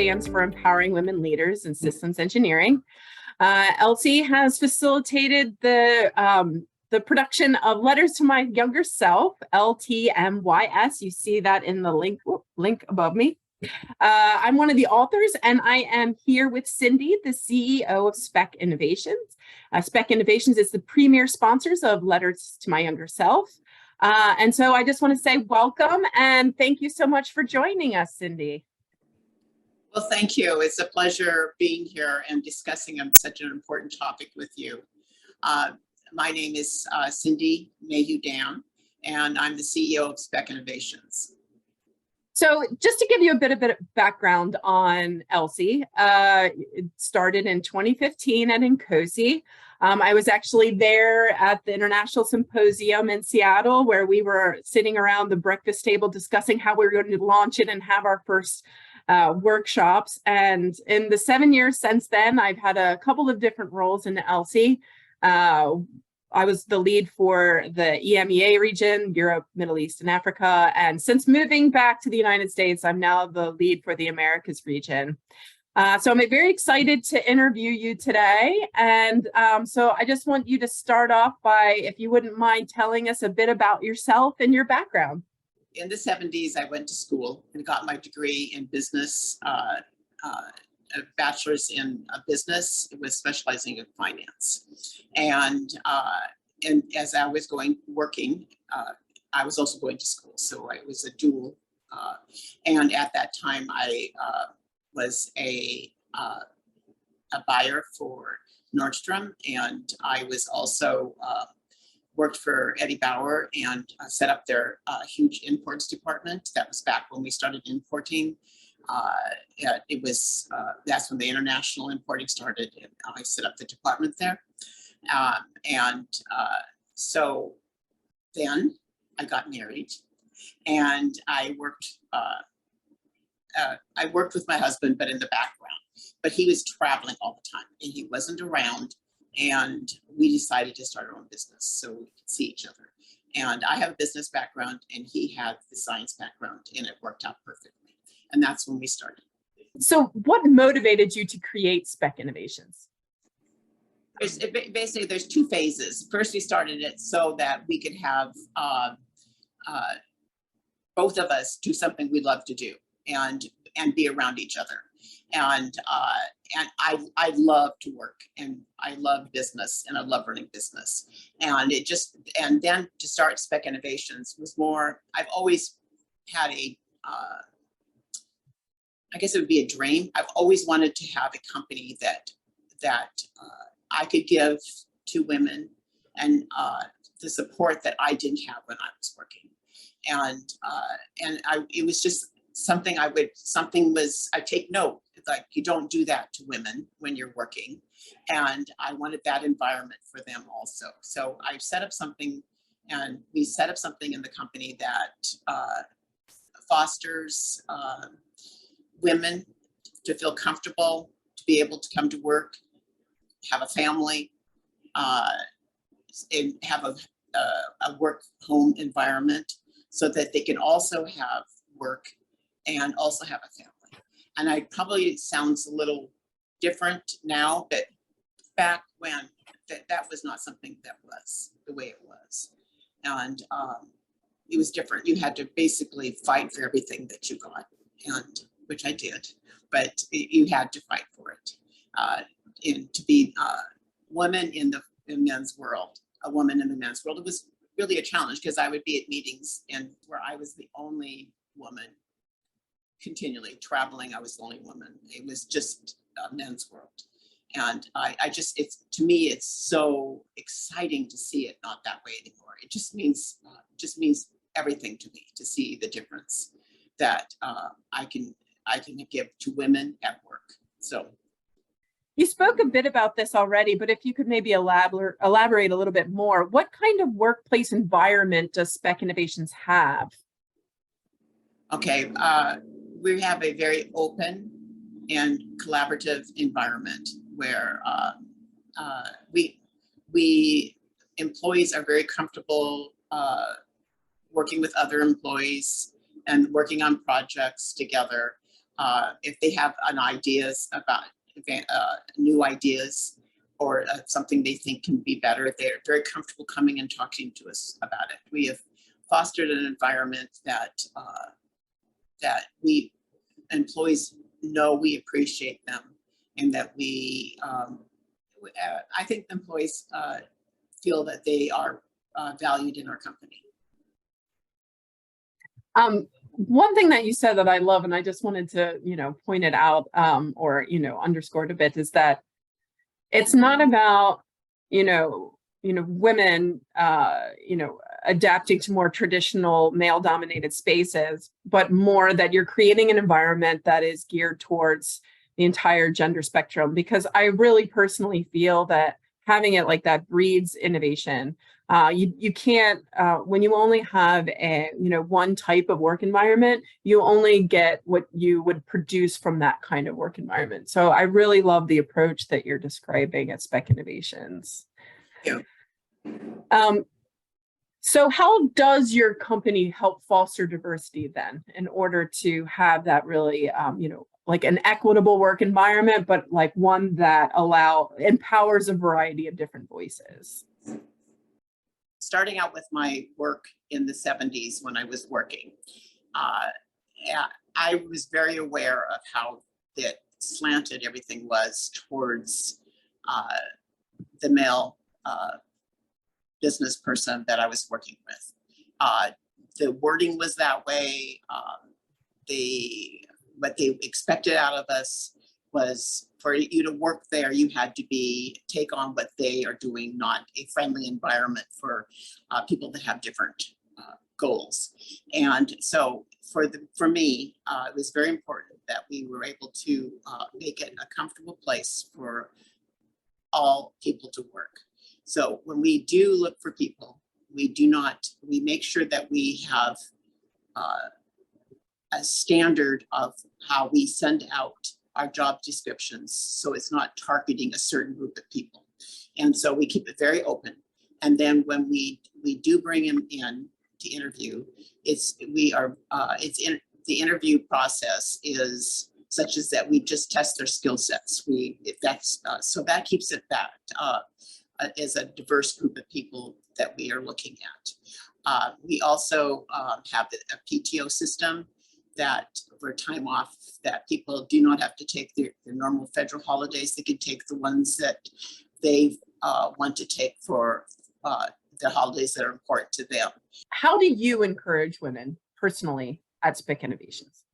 stands for Empowering Women Leaders in Systems Engineering. EWLSE has facilitated the production of Letters to My Younger Self, LTMYS. You see that in the link above me. I'm one of the authors, and I am here with Cindy, the CEO of SPEC Innovations. SPEC Innovations is the premier sponsors of Letters to My Younger Self. And so I just want to say welcome and thank you so much for joining us, Cindy. Well, thank you. It's a pleasure being here and discussing such an important topic with you. My name is Cindy Mahugh-Dam, and I'm the CEO of SPEC Innovations. So just to give you a bit of background on EWLSE, it started in 2015 at INCOSE. I was actually there at the International Symposium in Seattle, where we were sitting around the breakfast table discussing how we were going to launch it and have our first workshops. And in the 7 years since then, I've had a couple of different roles in EWLSE. I was the lead for the EMEA region, Europe, Middle East, and Africa. And since moving back to the United States, I'm now the lead for the Americas region. So I'm very excited to interview you today. And so I just want you to start off by, if you wouldn't mind telling us a bit about yourself and your background. In the 70s, I went to school and got my degree in business, a bachelor's in business with specializing in finance. And as I was working, I was also going to school. So I was a dual. And at that time, I was a buyer for Nordstrom. And I was also worked for Eddie Bauer and set up their huge imports department. That was back when we started importing. That's when the international importing started, and I set up the department there. So then I got married, and I worked with my husband, but in the background. But he was traveling all the time, and he wasn't around. And we decided to start our own business so we could see each other. And I have a business background, and he had the science background, and it worked out perfectly. And that's when we started. So what motivated you to create SPEC Innovations? Basically, there's two phases. First, we started it so that we could have both of us do something we love to do and be around each other. And I love to work, and I love business, and I love running business. And then to start SPEC Innovations was more, I've always had I guess it would be a dream. I've always wanted to have a company that I could give to women and the support that I didn't have when I was working. It was just something I take note, like, you don't do that to women when you're working. And I wanted that environment for them also. So I set up something, and we set up something in the company that fosters women to feel comfortable, to be able to come to work, have a family, and have a work-home environment so that they can also have work and also have a family. And it sounds a little different now, but back when that was not something that was the way it was. And it was different. You had to basically fight for everything that you got, and which I did, but you had to fight for it. And to be a woman in the men's world, a woman in the men's world, it was really a challenge, because I would be at meetings where I was the only woman, continually traveling. I was the only woman. It was just a men's world. And to me, it's so exciting to see it not that way anymore. It just means everything to me to see the difference that I can give to women at work. So you spoke a bit about this already, but if you could maybe elaborate a little bit more, what kind of workplace environment does SPEC Innovations have? Okay, we have a very open and collaborative environment where we employees are very comfortable working with other employees and working on projects together. if they have an ideas about new ideas or something they think can be better, they're very comfortable coming and talking to us about it. We have fostered an environment that we employees know we appreciate them, and that I think employees feel that they are valued in our company. One thing that you said that I love, and I just wanted to, point it out, or, underscore it a bit, is that it's not about, women, adapting to more traditional male-dominated spaces, but more that you're creating an environment that is geared towards the entire gender spectrum. Because I really personally feel that having it like that breeds innovation. You can't, when you only have a, one type of work environment, you only get what you would produce from that kind of work environment. So I really love the approach that you're describing at SPEC Innovations. Yeah. So how does your company help foster diversity then, in order to have that really, like an equitable work environment, but like one that empowers a variety of different voices? Starting out with my work in the 70s when I was working, I was very aware of how that slanted everything was towards the male business person that I was working with. The wording was that way. What they expected out of us was for you to work there, you had to take on what they are doing, not a friendly environment for people that have different goals. And so for me, it was very important that we were able to make it a comfortable place for all people to work. So when we do look for people, we make sure that we have a standard of how we send out our job descriptions, so it's not targeting a certain group of people. And so we keep it very open. And then when we do bring them in to interview, the interview process is such as that we just test their skill sets. So that keeps it that as a diverse group of people that we are looking at. We also have a PTO system that for time off, that people do not have to take their normal federal holidays. They can take the ones that they want to take for the holidays that are important to them. How do you encourage women personally at SPEC Innovations?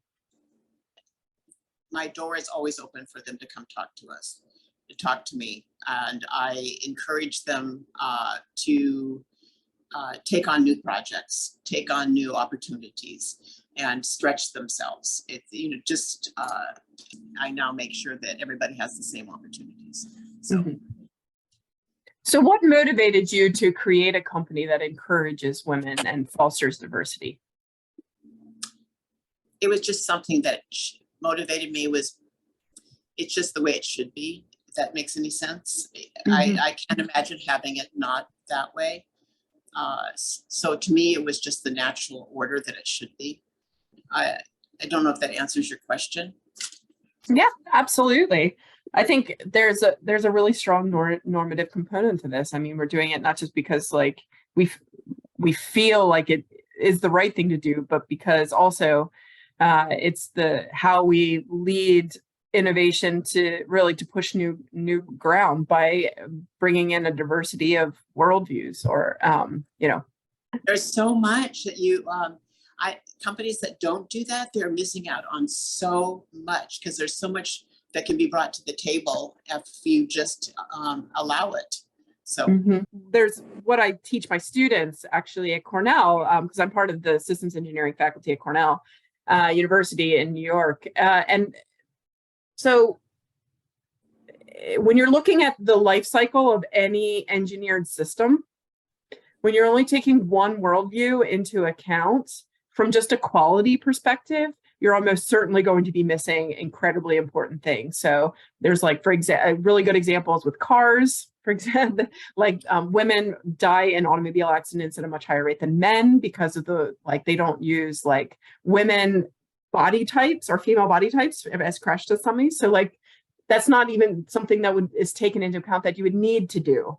My door is always open for them to come talk to us, to talk to me. And I encourage them to take on new projects, take on new opportunities, and stretch themselves. I now make sure that everybody has the same opportunities. So. Mm-hmm. So what motivated you to create a company that encourages women and fosters diversity? It was just something that motivated me. It's just the way it should be, if that makes any sense. Mm-hmm. I can't imagine having it not that way. So to me, it was just the natural order that it should be. I don't know if that answers your question. Yeah, absolutely. I think there's a really strong normative component to this. I mean, we're doing it not just because like we feel like it is the right thing to do, but because also it's how we lead innovation to push new ground by bringing in a diversity of worldviews, or There's so much that companies that don't do that, they're missing out on so much, because there's so much that can be brought to the table if you just allow it. So there's what I teach my students actually at Cornell, because I'm part of the systems engineering faculty at Cornell University in New York. And so when you're looking at the life cycle of any engineered system, when you're only taking one worldview into account from just a quality perspective, you're almost certainly going to be missing incredibly important things. So there's like, for example, really good examples with cars, for example, like women die in automobile accidents at a much higher rate than men because of they don't use like women body types or female body types as crash test dummies. So like, that's not even something that is taken into account that you would need to do.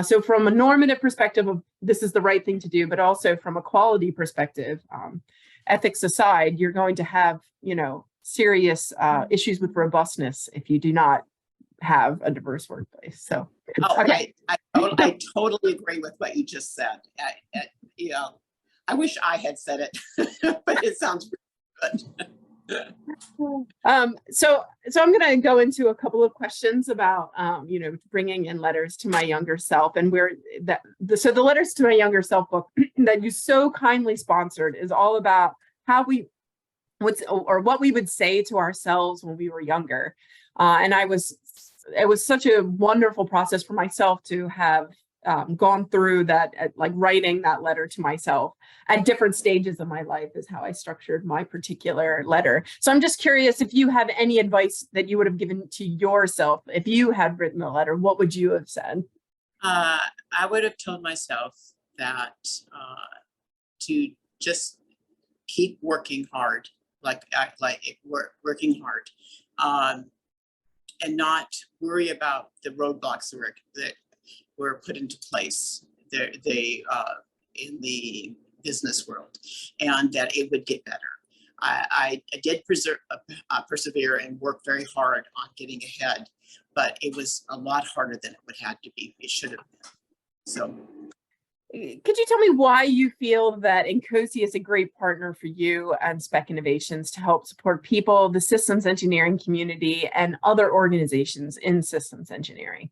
So from a normative perspective of this is the right thing to do, but also from a quality perspective, ethics aside, you're going to have, serious issues with robustness if you do not have a diverse workplace. So, okay. I totally agree with what you just said. I wish I had said it, but it sounds really good. So I'm going to go into a couple of questions about, bringing in letters to my younger self, and so the letters to my younger self book that you so kindly sponsored is all about how what we would say to ourselves when we were younger. And it was such a wonderful process for myself to have gone through that, like writing that letter to myself at different stages of my life is how I structured my particular letter. So I'm just curious if you have any advice that you would have given to yourself if you had written a letter, what would you have said? I would have told myself that to just keep working hard, working hard, and not worry about the roadblocks that were put into place in the business world, and that it would get better. I did persevere and work very hard on getting ahead, but it was a lot harder than it would have to be. It should have been. So, could you tell me why you feel that INCOSE is a great partner for you and SPEC Innovations to help support people, the systems engineering community, and other organizations in systems engineering?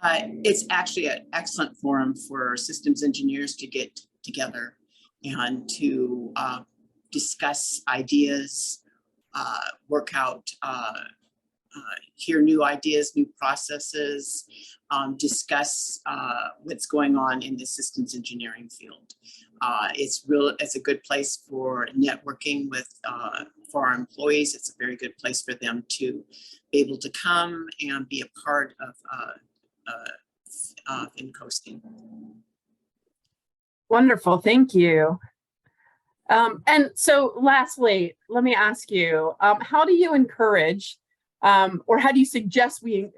It's actually an excellent forum for systems engineers to get together and to discuss ideas, work out, hear new ideas, new processes, discuss what's going on in the systems engineering field. It's a good place for networking for our employees. It's a very good place for them to be able to come and be a part of INCOSE. Wonderful, thank you. And so lastly, let me ask you, how do you encourage, or how do you suggest we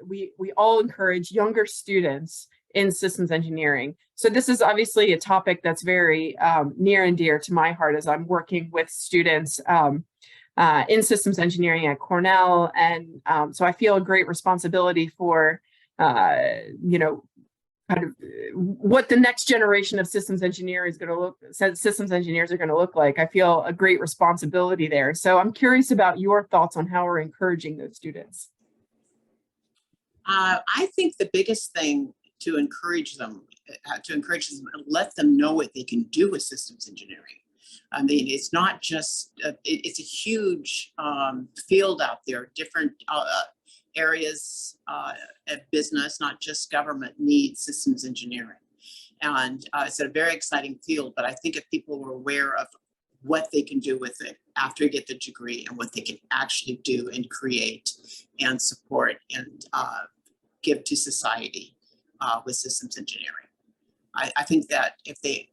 all encourage younger students in systems engineering? So this is obviously a topic that's very near and dear to my heart as I'm working with students in systems engineering at Cornell. And so I feel a great responsibility for kind of what the next generation of systems engineers are going to look like. I feel a great responsibility there. So I'm curious about your thoughts on how we're encouraging those students. I think the biggest thing to encourage them, let them know what they can do with systems engineering. I mean, it's not just, it's a huge field out there, different areas of business, not just government, need systems engineering. And it's a very exciting field, but I think if people were aware of what they can do with it after you get the degree and what they can actually do and create and support and give to society with systems engineering. I think that if they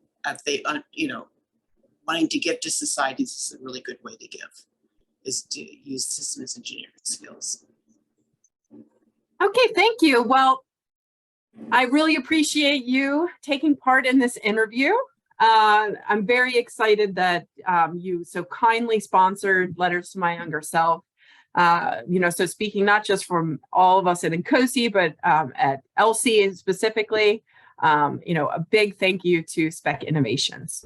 wanting to give to society, this is a really good way to give, is to use systems engineering skills. Okay, thank you. Well, I really appreciate you taking part in this interview. I'm very excited that you so kindly sponsored Letters to My Younger Self. So speaking not just from all of us at INCOSE, but at EWLSE specifically, a big thank you to SPEC Innovations.